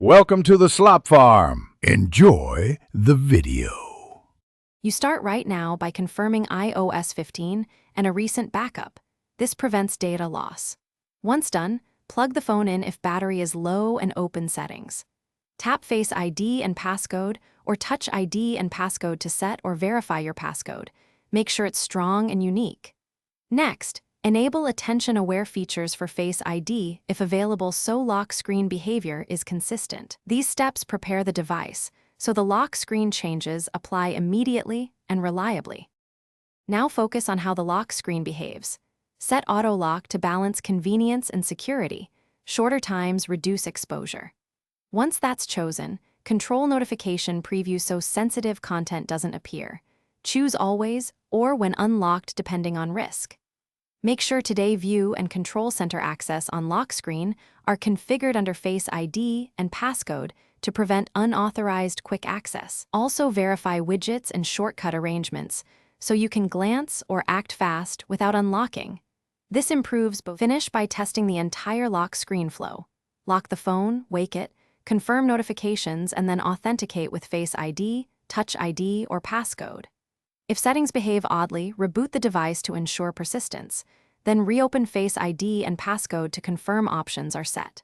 Welcome to the Slop Farm. Enjoy the video. You start right now by confirming iOS 15 and a recent backup. This prevents data loss. Once done, plug the phone in if battery is low and open settings. Tap Face ID and passcode or Touch ID and passcode to set or verify your passcode. Make sure it's strong and unique. Next, enable attention-aware features for Face ID if available so lock screen behavior is consistent. These steps prepare the device so the lock screen changes apply immediately and reliably. Now focus on how the lock screen behaves. Set auto lock to balance convenience and security. Shorter times reduce exposure. Once that's chosen, control notification preview so sensitive content doesn't appear. Choose always or when unlocked depending on risk. Make sure Today View and Control Center access on lock screen are configured under Face ID and passcode to prevent unauthorized quick access. Also verify widgets and shortcut arrangements so you can glance or act fast without unlocking. This improves both. Finish by testing the entire lock screen flow. Lock the phone, wake it, confirm notifications, and then authenticate with Face ID, Touch ID, or passcode. If settings behave oddly, reboot the device to ensure persistence. Then reopen Face ID and passcode to confirm options are set.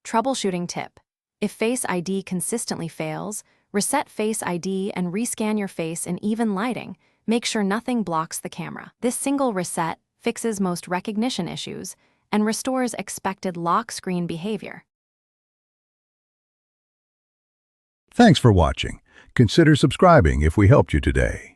Troubleshooting tip. If Face ID consistently fails, reset Face ID and rescan your face in even lighting. Make sure nothing blocks the camera. This single reset fixes most recognition issues and restores expected lock screen behavior. Thanks for watching. Consider subscribing if we helped you today.